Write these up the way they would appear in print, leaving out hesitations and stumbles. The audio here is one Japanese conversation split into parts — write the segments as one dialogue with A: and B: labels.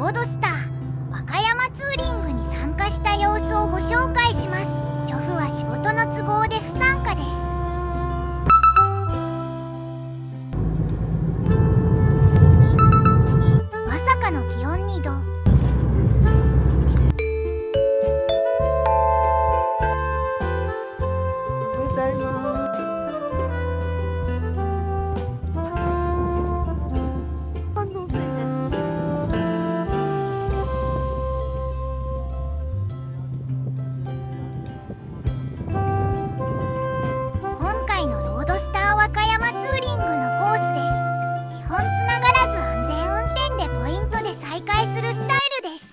A: ロードスター和歌山ツーリングに参加した様子をご紹介します。チョフは仕事の都合で不参加です。まさかの気温2度。
B: おはようございます。反応せんね。
A: 今回のロードスター和歌山ツーリングのコースです。基本つながらず安全運転でポイントで再開するスタイルです。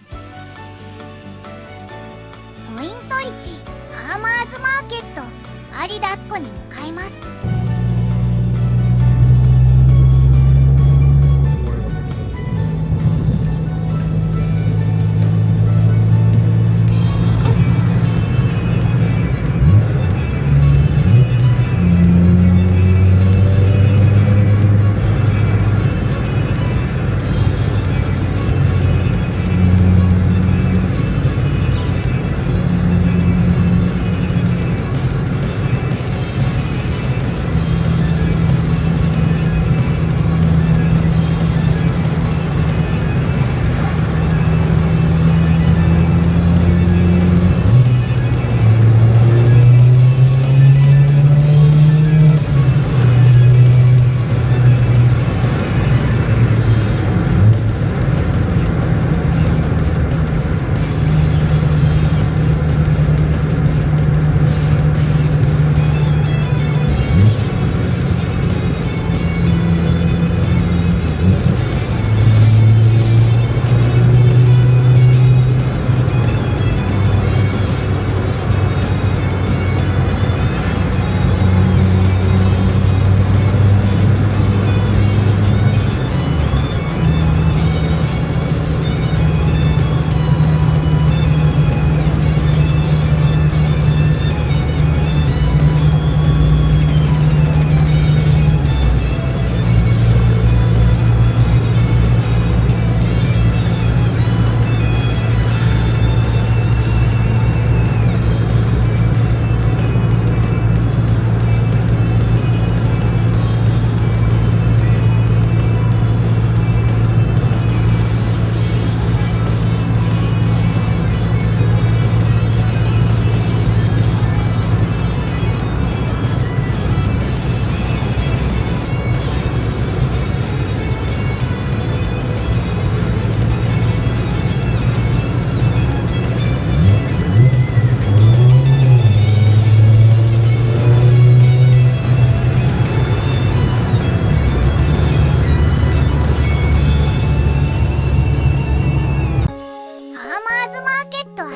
A: ポイント1、ファーマーズマーケット有田っ子に向かいます。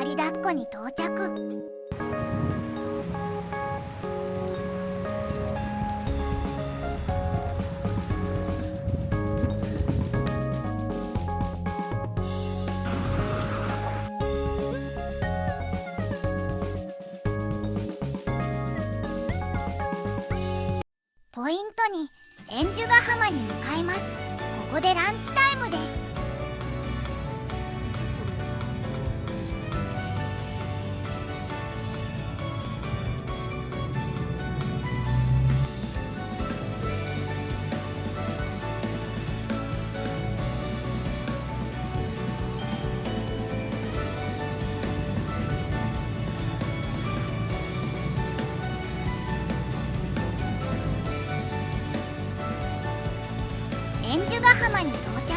A: 有田っ子に到着。ポイントに円珠ヶ浜に向かいます。ここでランチタイムです。円珠ヶ浜に到着。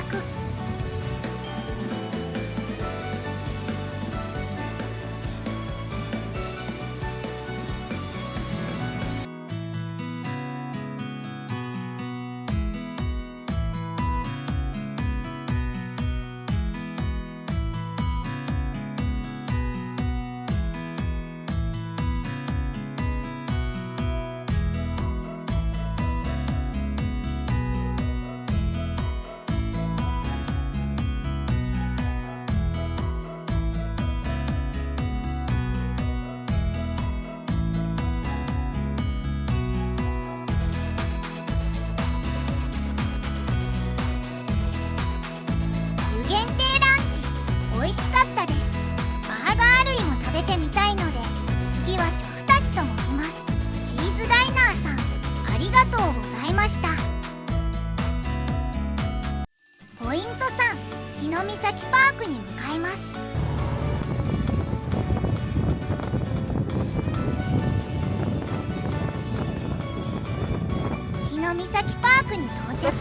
A: がとうございました。ポイント3、日の岬パークに向かいます。日の岬パークに到着。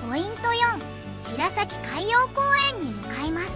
A: ポイント4、白崎海洋公園に向かいます。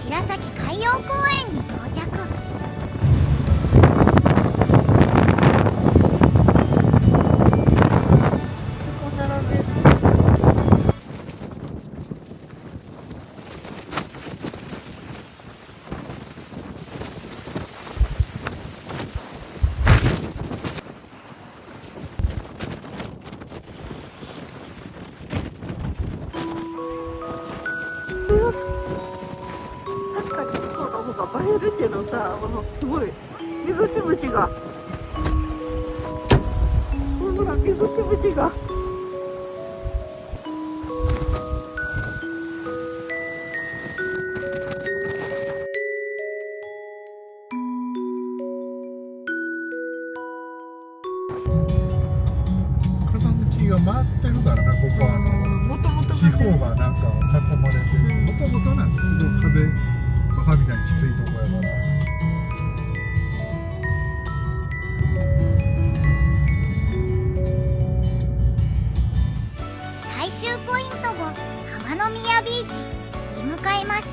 A: 白崎海洋公園に到着。
B: 確かに向こうの方が映えるけどさ、すごい水しぶきが、ほら水しぶきが。
C: 風向きが回ってるからな、ここは
B: もともと
C: 四方がなんか囲まれて、もともとなんか風バカみたいにきついとこやから。
A: 最終ポイント後、浜宮ビーチに向かいます。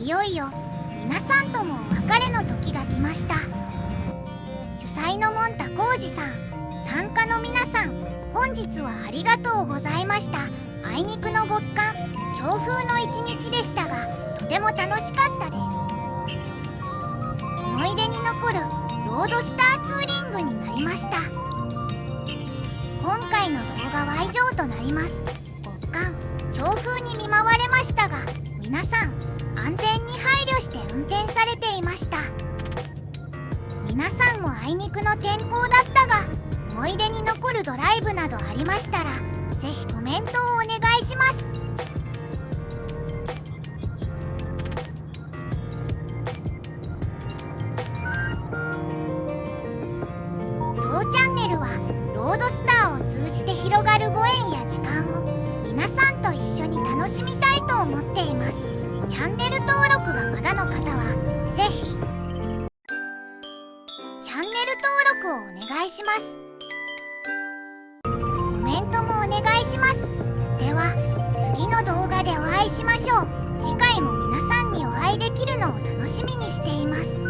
A: いよいよ皆さんともお別れの時が来ました。主催のモンタ浩二さん、参加の皆さん、本日はありがとうございました。あいにくの極寒、強風の一日でしたが、とても楽しかったです。思い出に残るロードスターツーリングになりました。今回の動画は以上となります。極寒、強風に見舞われましたが、皆さん安全に配慮して運転されていました。皆さんもあいにくの天候だったが、思い出に残るドライブなどありましたら、ぜひコメントをお願いします。当チャンネルはロードスターを通じて広がるご縁や時間を皆さんと一緒に楽しみたいと思っています。チャンネル登録がまだの方はぜひチャンネル登録をお願いします。コメントもお願いします。では次の動画でお会いしましょう。次回も皆さんにお会いできるのを楽しみにしています。